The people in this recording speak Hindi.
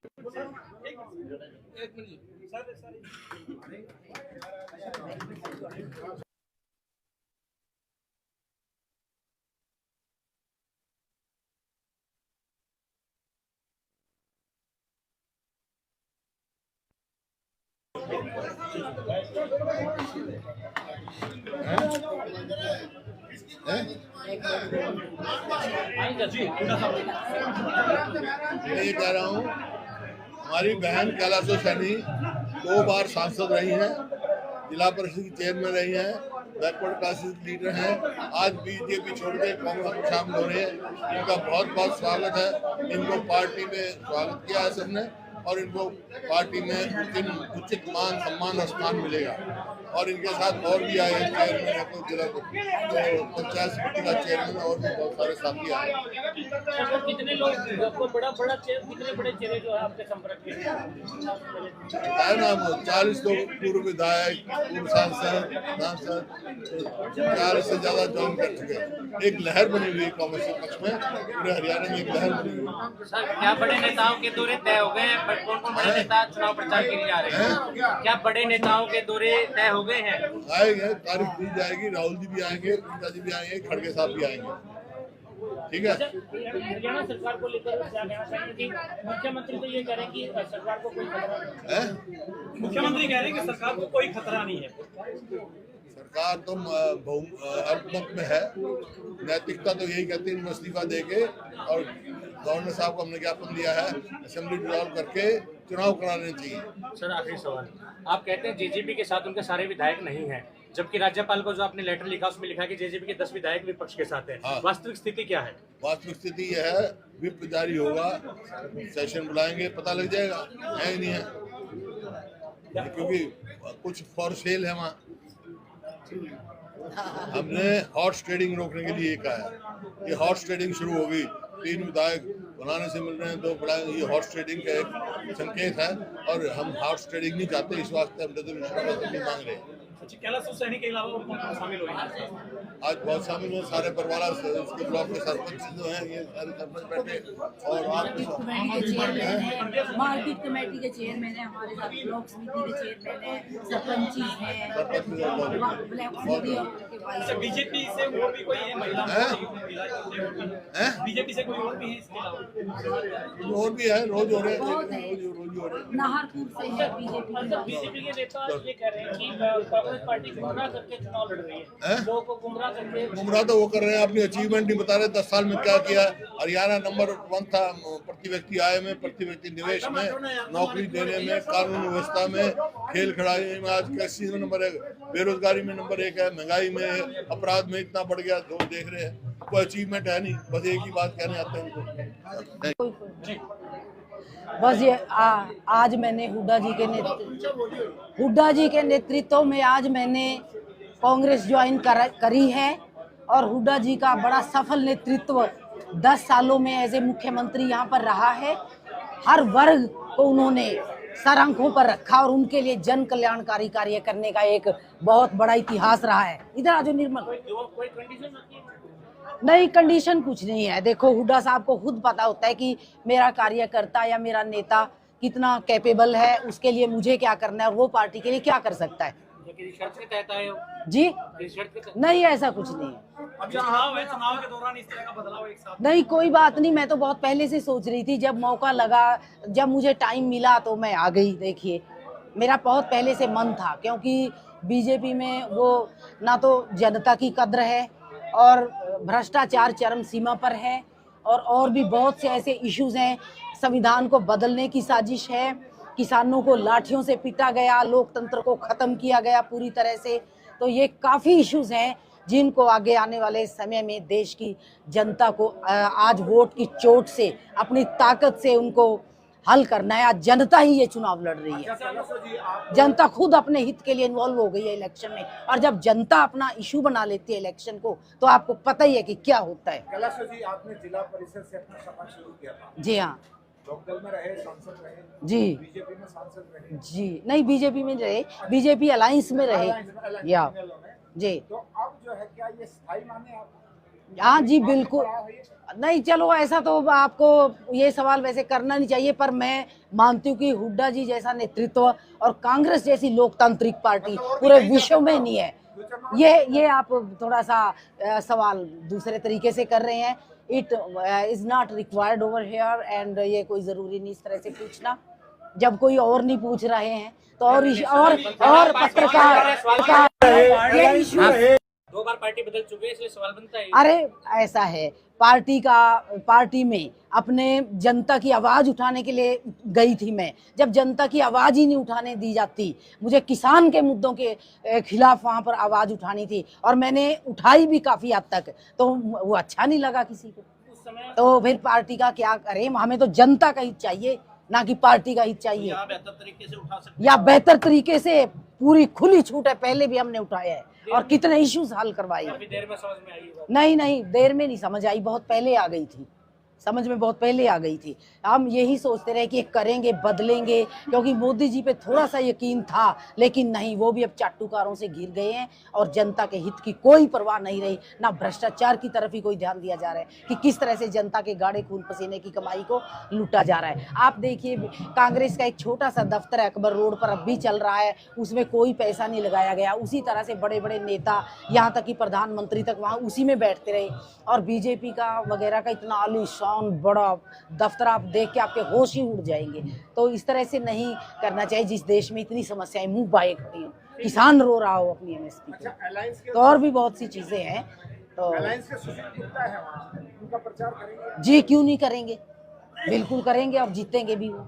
एक मिनट सर मैं ये कह रहा हूँ, हमारी बहन कैलाशो सैनी 2 बार सांसद रही हैं, जिला परिषद की चेयरमैन रही हैं, बैकवर्ड क्लासेस लीडर हैं, आज बीजेपी छोड़ के कांग्रेस में शामिल हो रहे हैं। इनका बहुत बहुत स्वागत है। इनको पार्टी में स्वागत किया है सबने और इनको पार्टी में उचित मान सम्मान और स्थान मिलेगा। और इनके साथ और भी आए हैं, चेयरमैन है तो जिला पंचायत समिति का चेयरमैन और भी बहुत सारे साथी आए। कितने लोग कितने बड़े चेहरे जो है आपके संपर्क में है ना, 40 लोग पूर्व विधायक, पूर्व सांसद 40 से ज्यादा ज्वाइन कर चुके हैं। एक लहर बनी हुई है कांग्रेस के पक्ष में, पूरे हरियाणा में एक लहर बनी हुई है। सर, क्या बड़े नेताओं के दौरे तय हो गए हैं? कौन बड़े नेता चुनाव प्रचार के लिए आ रहे हैं? क्या बड़े नेताओं के दौरे तय हो गए हैं? आएंगे, तारीख दी जाएगी। राहुल जी भी आएंगे, प्रियंका जी भी आएंगे, खड़गे साहब भी आएंगे। ठीक है। हरियाणा सरकार को लेकर क्या कहना चाहिए कि मुख्यमंत्री तो ये कह रहे हैं कि सरकार को कोई खतरा नहीं है। मुख्यमंत्री कह रहे हैं कि सरकार को कोई खतरा नहीं है। सरकार तो अल्पमत में है। नैतिकता तो यही कहती है, इस्तीफा देके और गवर्नर साहब को हमने ज्ञापन दिया है, असेंबली डिसॉल्व करके चुनाव कराने चाहिए। सर, आखिरी सवाल, आप कहते हैं जेजेपी के साथ उनके सारे विधायक नहीं हैं, जबकि राज्यपाल को जो आपने लेटर लिखा उसमें लिखा कि जेजेपी के 10 विधायक विपक्ष के साथ हैं। हाँ। वास्तविक स्थिति क्या है? वास्तविक स्थिति यह है, विप जारी होगा, सेशन बुलाएंगे, पता लग जाएगा है ही नहीं है, क्योंकि कुछ फॉर सेल है वहाँ। हमने हॉर्स ट्रेडिंग रोकने के लिए कहा है। ये हॉर्स ट्रेडिंग शुरू हो गई, 3 विधायक बनाने से मिल रहे हैं, 2 बड़ा, ये हॉर्स ट्रेडिंग का एक संकेत है और हम हॉर्स ट्रेडिंग नहीं चाहते। इस वास्ते हम रेजोल्यूशन मांग रहे हैं। कैलाशो सैनी के अलावा और शामिल हुए हैं? आज बहुत शामिल हुए, सारे परिवार, इसके ब्लॉक के सरपंच जो हैं, ये सारे सरपंच बैठे और मार्केट कमेटी के चेयरमैन है, हमारे साथ ब्लॉक समिति के चेयरमैन है, सरपंच है। बीजेपी से और भी कोई है महिला? बीजेपी से कोई और भी है इसके अलावा? और भी है, रोज हो रहे हैं, रोज हो रहे हैं। नाहरपुर से है बीजेपी के नेता ये कह रहे हैं कि कांग्रेस पार्टी गुमराह करके चुनाव लड़ रही है, लोगों को गुमराह करके। गुमराह तो वो कर रहे हैं, अपनी अचीवमेंट नहीं बता रहे। 10 साल में क्या किया। हरियाणा नंबर 1 था प्रति व्यक्ति आय में, प्रति व्यक्ति निवेश में, नौकरी देने में, कानून व्यवस्था में, खेल खिलाड़ी में। आज कृषि में नंबर 1, बेरोजगारी में नंबर 1 है, महंगाई में, अपराध में इतना बढ़ गया, जो देख रहे हैं। कोई अचीवमेंट है नहीं, बस एक ही बात कहने आते हैं उनको। बस ये आज मैंने हुड्डा जी के नेतृत्व में आज मैंने कांग्रेस ज्वाइन करी है और हुड्डा जी का बड़ा सफल नेतृत्व 10 सालों में एज ए मुख्यमंत्री यहाँ पर रहा है। हर वर्ग को उन्होंने सर आंखों पर रखा और उनके लिए जन कल्याणकारी कार्य करने का एक बहुत बड़ा इतिहास रहा है। इधर आज निर्मल नहीं, कंडीशन कुछ नहीं है। देखो, हुड्डा साहब को खुद पता होता है कि मेरा कार्यकर्ता या मेरा नेता कितना कैपेबल है, उसके लिए मुझे क्या करना है और वो पार्टी के लिए क्या कर सकता है। जी नहीं, ऐसा कुछ नहीं है। अब चुनाव है, चुनाव के दौरान इस तरह का बदलाव एक साथ नहीं, कोई बात नहीं। मैं तो बहुत पहले से सोच रही थी, जब मौका लगा, जब मुझे टाइम मिला तो मैं आ गई। देखिए, मेरा बहुत पहले से मन था, क्योंकि बीजेपी में वो ना तो जनता की कद्र है और भ्रष्टाचार चरम सीमा पर है और भी बहुत से ऐसे इश्यूज हैं। संविधान को बदलने की साजिश है, किसानों को लाठियों से पीटा गया, लोकतंत्र को खत्म किया गया पूरी तरह से। तो ये काफ़ी इश्यूज हैं जिनको आगे आने वाले समय में देश की जनता को आज वोट की चोट से, अपनी ताकत से उनको हल करना है। आज जनता ही ये चुनाव लड़ रही है। जनता खुद अपने हित के लिए इन्वॉल्व हो गई है इलेक्शन में, और जब जनता अपना इशू बना लेती है इलेक्शन को, तो आपको पता ही है कि क्या होता है। कैलाशो जी, आपने जिला परिषद से अपना सफर शुरू किया था। जी हाँ। लोकदल में रहे, सांसद रहे। जी। बीजेपी में सांसद रहे। जी नहीं, बीजेपी में रहे, बीजेपी अलायंस में रहे। या जी। तो अब जो है, क्या ये स्थायी माने आप? हाँ जी, बिल्कुल। नहीं, चलो ऐसा तो आपको ये सवाल वैसे करना नहीं चाहिए, पर मैं मानती हूँ कि हुड्डा जी जैसा नेतृत्व और कांग्रेस जैसी लोकतांत्रिक पार्टी पूरे विश्व में नहीं है। ये आप थोड़ा सा सवाल दूसरे तरीके से कर रहे हैं। It is not required over here and ये कोई जरूरी नहीं इस तरह से पूछना, जब कोई और नहीं पूछ रहे हैं तो और पत्रकार ये इशू है। 2 बार पार्टी बदल चुके हैं, इसलिए सवाल बनता है। अरे ऐसा है, पार्टी में अपने जनता की आवाज उठाने के लिए गई थी मैं। जब जनता की आवाज ही नहीं उठाने दी जाती, मुझे किसान के मुद्दों के खिलाफ वहां पर आवाज उठानी थी और मैंने उठाई भी काफी हद तक, तो वो अच्छा नहीं लगा किसी को। उस समय तो फिर पार्टी का क्या करें, हमें तो जनता का हित चाहिए, ना कि पार्टी का हित चाहिए। यहाँ बेहतर तरीके से उठा सकते या बेहतर तरीके से पूरी खुली छूट है, पहले भी हमने उठाया है और कितने इश्यूज हल करवाए। काफी देर में समझ में आई है। नहीं, देर में नहीं समझ आई, बहुत पहले आ गई थी, समझ में बहुत पहले आ गई थी। हम यही सोचते रहे कि करेंगे, बदलेंगे, क्योंकि मोदी जी पे थोड़ा सा यकीन था, लेकिन नहीं, वो भी अब चाटुकारों से घिर गए हैं और जनता के हित की कोई परवाह नहीं रही। ना भ्रष्टाचार की तरफ ही कोई ध्यान दिया जा रहा है कि किस तरह से जनता के गाढ़े खून पसीने की कमाई को लूटा जा रहा है। आप देखिए, कांग्रेस का एक छोटा सा दफ्तर है अकबर रोड पर, अब भी चल रहा है, उसमें कोई पैसा नहीं लगाया गया। उसी तरह से बड़े बड़े नेता, यहाँ तक कि प्रधानमंत्री तक वहाँ उसी में बैठते रहे। और बीजेपी का वगैरह का इतना आलीशान बड़ा दफ्तर आप देख के आपके होश ही उड़ जाएंगे। तो इस तरह से नहीं करना चाहिए, जिस देश में इतनी समस्याएं मुंह बाए खड़ी हो, किसान रो रहा हो अपनी एमएसपी अच्छा, पे, अलायंस के तो और भी बहुत सी चीजें हैं। तो अलायंस के सुशील गुप्ता है वहाँ, उनका प्रचार करेंगे? जी क्यों नहीं करेंगे, बिल्कुल करेंगे, अब जीतेंगे भी वो।